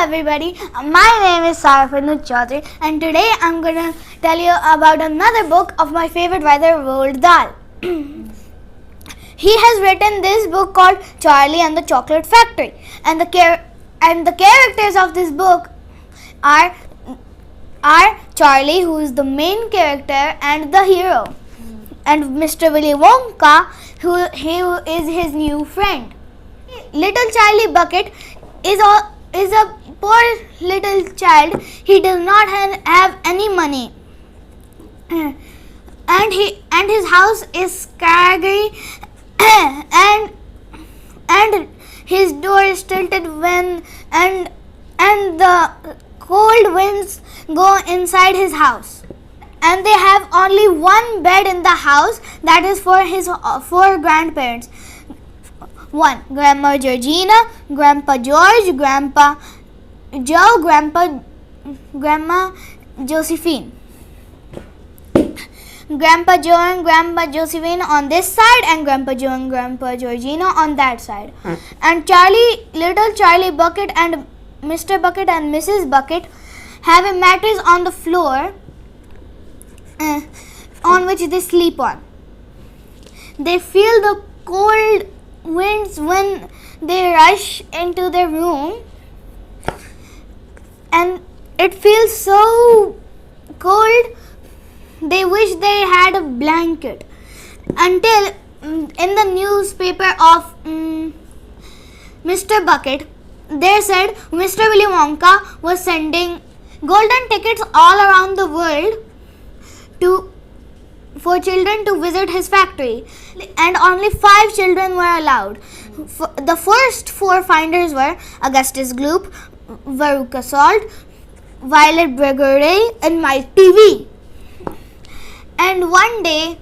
everybody, my name is Sarafinu Chaudhary and today I'm going to tell you about another book of my favorite writer Roald Dahl. He has written this book called Charlie and the Chocolate Factory, and the characters of this book are Charlie, who is the main character and the hero, and Mr. Willy Wonka, who is his new friend. Little Charlie Bucket is a poor little child. He does not have any money, and his house is scraggy, and his door is tilted and the cold winds go inside his house. And they have only one bed in the house that is for his four grandparents. One, Grandma Georgina, Grandpa George, Grandpa Joe, Grandma Josephine. Grandpa Joe and Grandpa Josephine on this side, and Grandpa Joe and Grandpa Georgina on that side. And little Charlie Bucket and Mr. Bucket and Mrs. Bucket have a mattress on the floor on which they sleep on. They feel the cold winds when they rush into their room, and it feels so cold they wish they had a blanket, until in the newspaper of Mr. Bucket they said Mr. Willy Wonka was sending golden tickets all around the world for children to visit his factory, and only 5 children were allowed. The first 4 finders were Augustus Gloop, Veruca Salt, Violet Gregory, and Mike TV. And one day,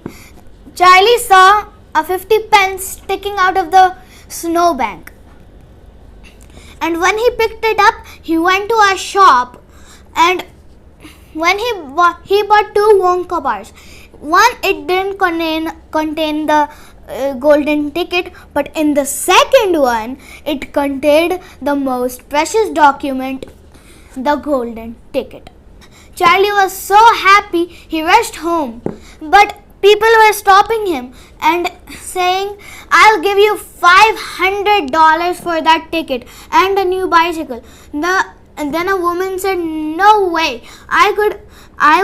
Charlie saw a 50 pence sticking out of the snowbank. And when he picked it up, he went to a shop, and when he bought 2 Wonka bars. One, it didn't contain the golden ticket, but in the second one, it contained the most precious document, the golden ticket. Charlie was so happy, he rushed home, but people were stopping him and saying, "I'll give you $500 for that ticket and a new bicycle." And then a woman said, "No way, I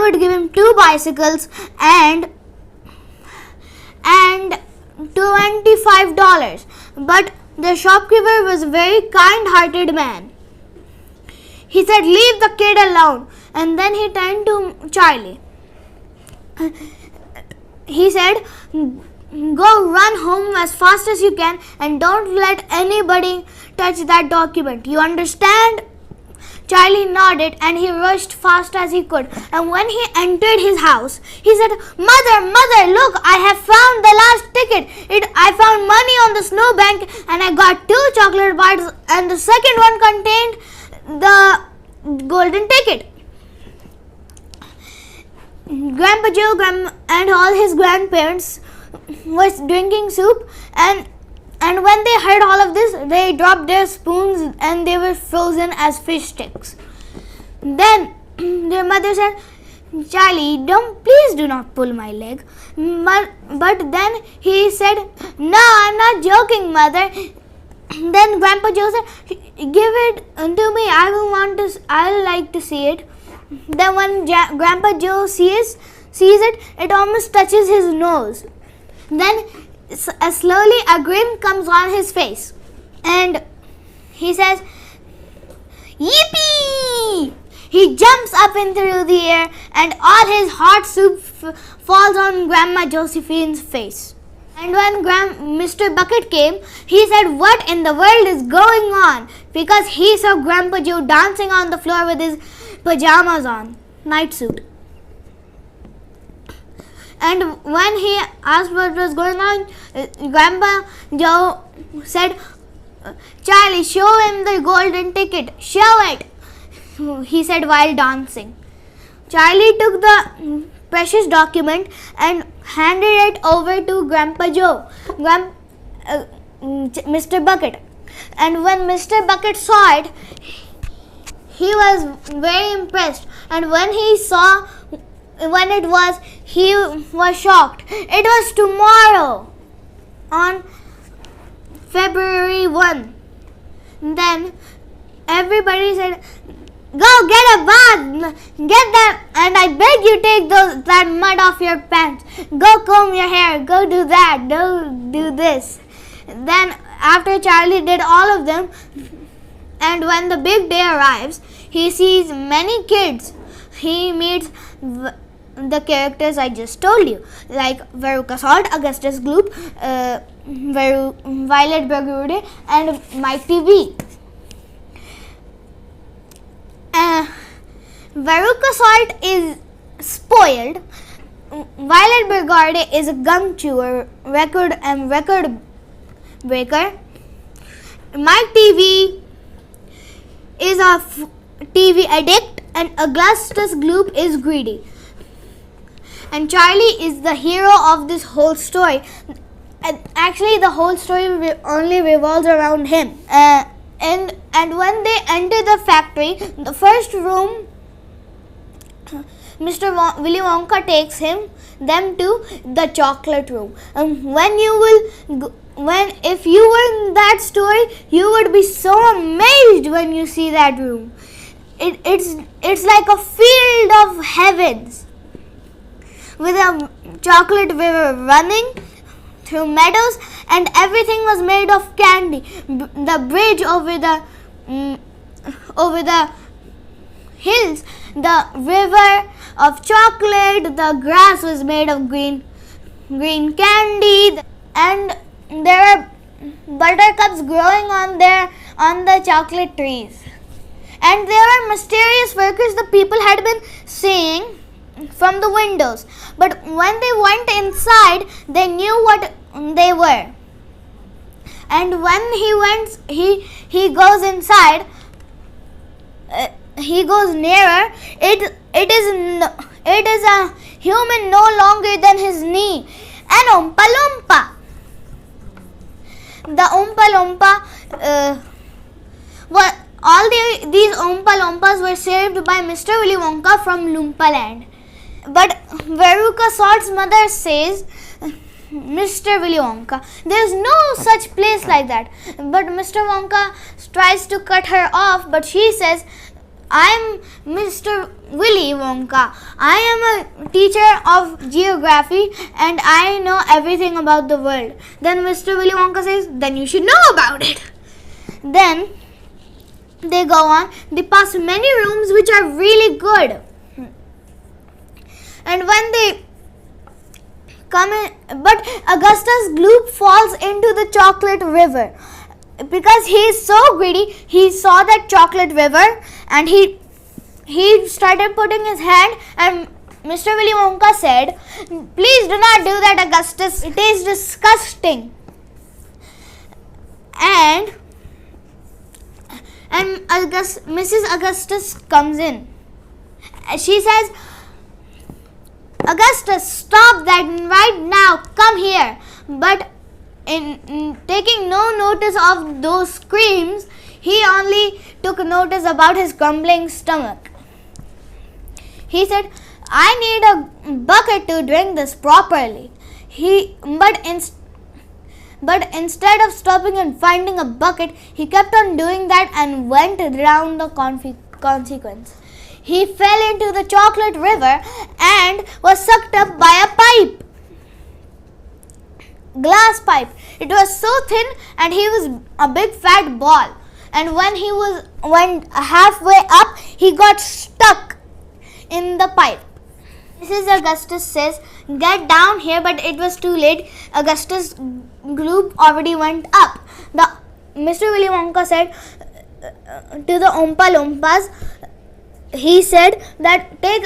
would give him 2 bicycles and $25. But the shopkeeper was a very kind-hearted man. He said, "Leave the kid alone." And then he turned to Charlie. He said, "Go run home as fast as you can and don't let anybody touch that document. You understand?" Charlie nodded and he rushed fast as he could. And when he entered his house, he said, Mother, look, I have found the last ticket. I found money on the snowbank and I got 2 chocolate bars, and the second one contained the golden ticket." Grandpa Joe and all his grandparents was drinking soup, and when they heard all of this, they dropped their spoons and they were frozen as fish sticks. Then their mother said, "Charlie, please do not pull my leg." But then he said, "No, I'm not joking, Mother." Then Grandpa Joe said, "Give it to me. I'll like to see it." Then when Grandpa Joe sees it, it almost touches his nose. Then slowly a grin comes on his face, and he says, "Yippee!" He jumps up into the air, and all his hot soup falls on Grandma Josephine's face. And when Mr. Bucket came, he said, "What in the world is going on?" Because he saw Grandpa Joe dancing on the floor with his pajamas on, night suit. And when he asked what was going on, Grandpa Joe said, "Charlie, show him the golden ticket. Show it," he said while dancing. Charlie took the precious document and handed it over to Grandpa Joe, Mr. Bucket. And when Mr. Bucket saw it, he was very impressed, and when he saw when it was, he was shocked. It was tomorrow, on February 1. Then everybody said, "Go get a bath, get that, and I beg you take that mud off your pants. Go comb your hair, go do that, go do this." Then after Charlie did all of them, and when the big day arrives, he sees many kids. He meets the characters I just told you, like Veruca Salt, Augustus Gloop, Violet Bergude, and Mike TV. Veruca Salt is spoiled. Violet Bergude is a gum chewer, record breaker. Mike TV is a TV addict, and Augustus Gloop is greedy. And Charlie is the hero of this whole story. Actually, the whole story only revolves around him. And when they enter the factory, the first room, Willy Wonka takes them to the chocolate room. If you were in that story, you would be so amazed when you see that room. It's like a field of heavens, with a chocolate river running through meadows, and everything was made of candy. The bridge over the hills, the river of chocolate, the grass was made of green candy, and there are buttercups growing on the chocolate trees. And there are mysterious workers the people had been seeing from the windows, but when they went inside, they knew what they were. And when he goes inside, he goes nearer. It is a human no longer than his knee, an Oompa Loompa. The Oompa Loompa, these Oompa Loompas were saved by Mr. Willy Wonka from Loompa Land. But Veruca Salt's mother says, "Mr. Willy Wonka, there's no such place like that." But Mr. Wonka tries to cut her off, but she says, "I'm Mr. Willy Wonka. I am a teacher of geography and I know everything about the world." Then Mr. Willy Wonka says, "Then you should know about it." Then they go on. They pass many rooms which are really good. And when they come in, but Augustus Gloop falls into the chocolate river. Because he is so greedy, he saw that chocolate river and he started putting his hand, and Mr. Willy Wonka said, "Please do not do that, Augustus. It is disgusting." And Mrs. Augustus comes in. She says, "Augustus, stop that right now. Come here." But in taking no notice of those screams, he only took notice about his grumbling stomach. He said, "I need a bucket to drink this properly." But instead of stopping and finding a bucket, he kept on doing that and went around the consequence. He fell into the chocolate river and was sucked up by a pipe. Glass pipe. It was so thin and he was a big fat ball. And when he went halfway up, he got stuck in the pipe. Mrs. Augustus says, "Get down here," but it was too late. Augustus Gloop already went up. Mr. Willy Wonka said to the Oompa Loompas, he said that take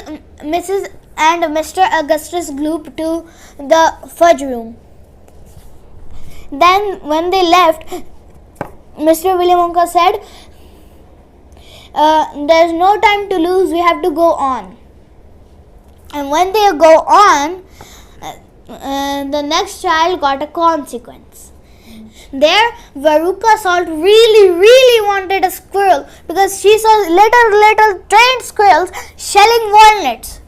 Mrs. and Mr. Augustus Gloop to the fudge room. Then when they left, Mr. Willy Wonka said, "There's no time to lose, we have to go on." And when they go on, the next child got a consequence. There, Veruca Salt really wanted a squirrel because she saw little trained squirrels shelling walnuts.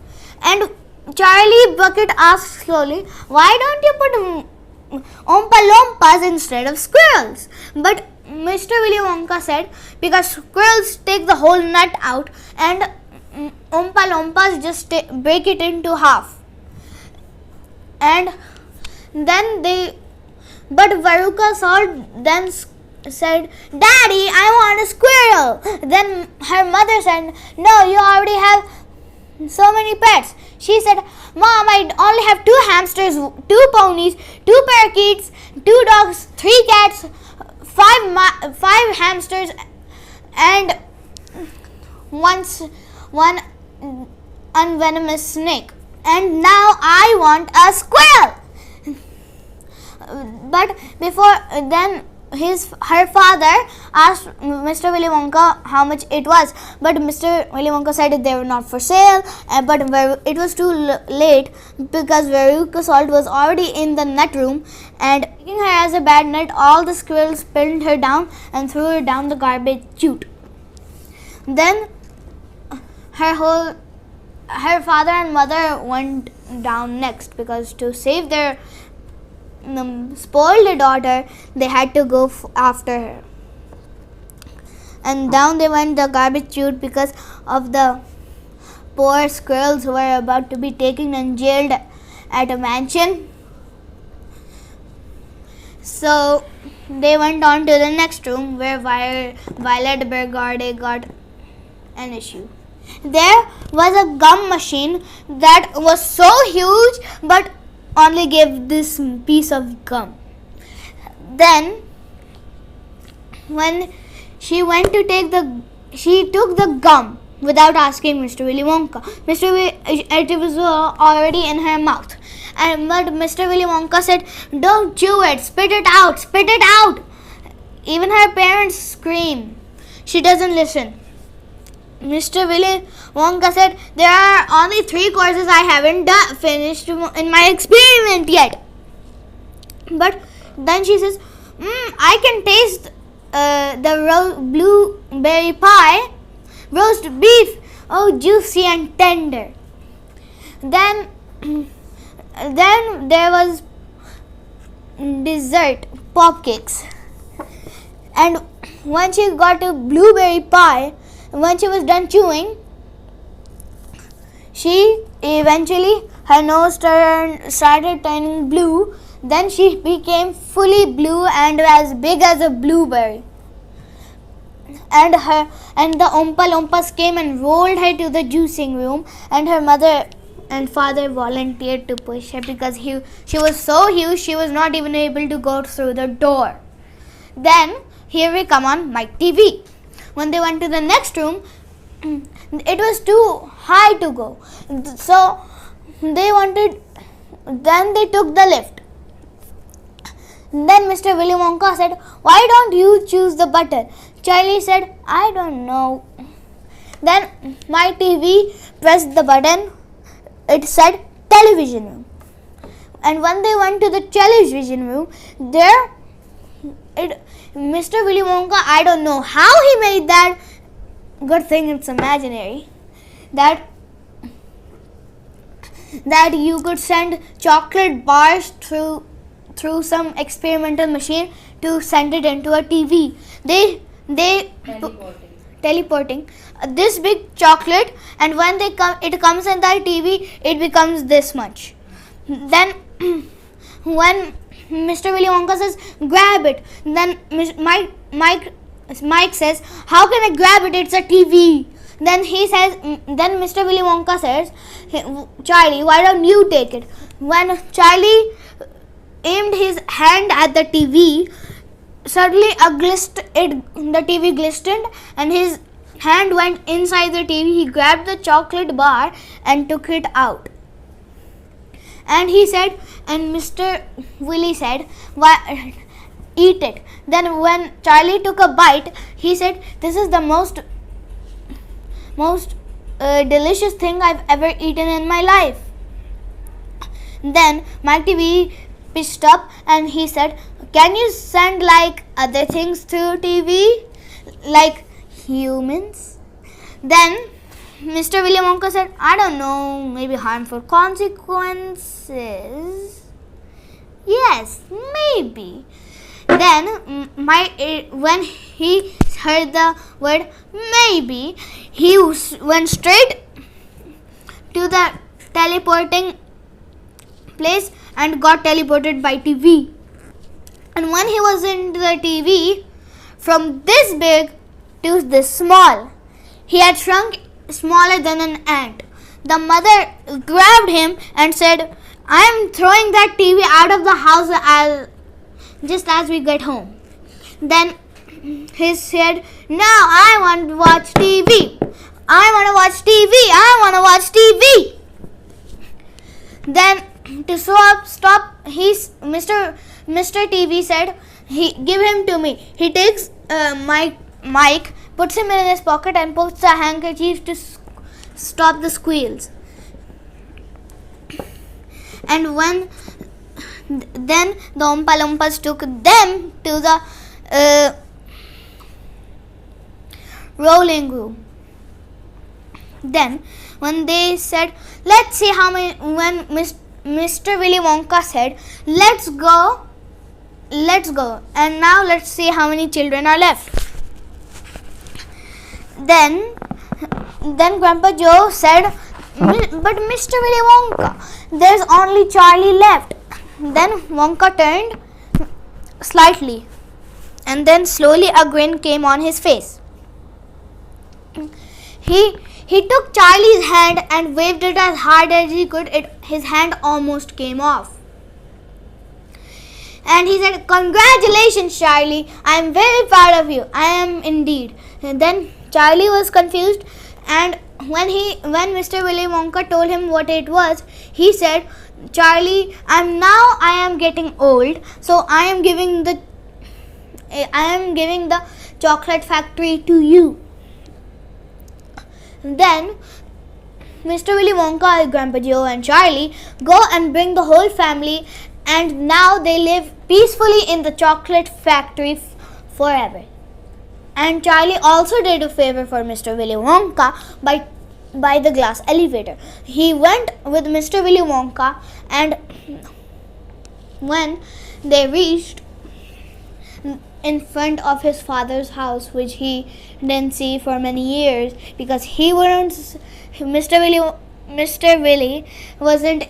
And Charlie Bucket asked slowly, "Why don't you put Oompa Loompas instead of squirrels?" But Mr. Willy Wonka said, "Because squirrels take the whole nut out and Oompa Loompas just break it into half." And then but Veruca Salt then said, "Daddy, I want a squirrel." Then her mother said, "No, you already have so many pets." She said, "Mom, I only have 2 hamsters, 2 ponies, 2 parakeets, 2 dogs, 3 cats, 5 hamsters, and one unvenomous snake. And now I want a squirrel." But before then, her father asked Mr. Willy Wonka how much it was, but Mr. Willy Wonka said they were not for sale. But it was too late because Veruca Salt was already in the nut room, and taking her as a bad nut, all the squirrels pinned her down and threw her down the garbage chute. Then her father and mother went down next because to save their spoiled daughter, they had to go after her. And down they went the garbage chute because of the poor squirrels who were about to be taken and jailed at a mansion. So they went on to the next room where Violet Evergarden got an issue. There was a gum machine that was so huge but only gave this piece of gum. Then when she went to she took the gum without asking Mr. Willy Wonka. It was already in her mouth. But Mr. Willy Wonka said, "Don't chew it, spit it out, spit it out." Even her parents scream. She doesn't listen. Mr. Willy Wonka said, "There are only 3 courses I haven't finished in my experiment yet." But then she says, "I can taste the blueberry pie, roast beef, oh juicy and tender." Then there was dessert, popcakes. And when she got to blueberry pie, when she was done chewing, her nose started turning blue. Then she became fully blue and as big as a blueberry. And the Oompa Loompas came and rolled her to the juicing room, and her mother and father volunteered to push her because she was so huge she was not even able to go through the door. Then here we come on Mike TV. When they went to the next room, it was too high to go. So then they took the lift. Then Mr. Willy Wonka said, "Why don't you choose the button?" Charlie said, "I don't know." Then my TV pressed the button. It said television room. And when they went to the television room, Mr. Willy Wonka, I don't know how he made that. Good thing it's imaginary. That you could send chocolate bars through some experimental machine to send it into a TV. They teleporting this big chocolate, and when it comes in that TV, it becomes this much. Then when Mr. Willy Wonka says, "Grab it," then Mike says, "How can I grab it? It's a TV." Then Mr. Willy Wonka says, "Charlie, why don't you take it?" When Charlie aimed his hand at the TV, suddenly the TV glistened and his hand went inside the TV. He grabbed the chocolate bar and took it out. And Mr. Willy said, "Why, eat it." Then when Charlie took a bite, he said, "This is the most delicious thing I've ever eaten in my life." Then Mike TV pitched up and he said, "Can you send like other things through TV? Like humans?" Then Mr. Willy Wonka said, "I don't know, maybe harmful consequences." Yes, maybe. Then when he heard the word maybe, he went straight to the teleporting place and got teleported by TV. And when he was in the TV, from this big to this small, he had shrunk smaller than an ant. The mother grabbed him and said, "I am throwing that TV out of the house just as we get home." Then he said, "Now I want to watch TV. I want to watch TV. I want to watch TV." Then to stop, Mr. TV said, "Give him to me." He takes Mike, puts him in his pocket and puts a handkerchief to stop the squeals. And then the Oompa Loompas took them to the rolling room. Then when they said, "Let's see how many," when Mr. Willy Wonka said, let's go, and now let's see how many children are left." Then Grandpa Joe said, "But Mr. Willy Wonka, there's only Charlie left." Then Wonka turned slightly, and then slowly a grin came on his face. He took Charlie's hand and waved it as hard as he could. His hand almost came off. And he said, "Congratulations, Charlie. I am very proud of you. I am indeed." And then Charlie was confused, and when Mr. Willy Wonka told him what it was, he said, "Charlie, I am getting old, so I am giving the chocolate factory to you." Then Mr. Willy Wonka, Grandpa Joe and Charlie go and bring the whole family, and now they live peacefully in the chocolate factory forever. And Charlie also did a favor for Mr. Willy Wonka by the glass elevator. He went with Mr. Willy Wonka, and when they reached in front of his father's house, which he didn't see for many years because Mr. Willy wasn't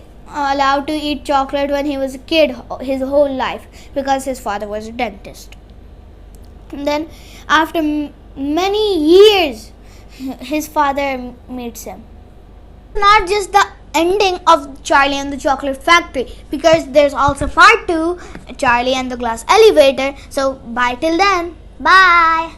allowed to eat chocolate when he was a kid his whole life because his father was a dentist. And then after many years, his father meets him. Not just the ending of Charlie and the Chocolate Factory, because there's also part 2, Charlie and the Glass Elevator. So bye till then. Bye.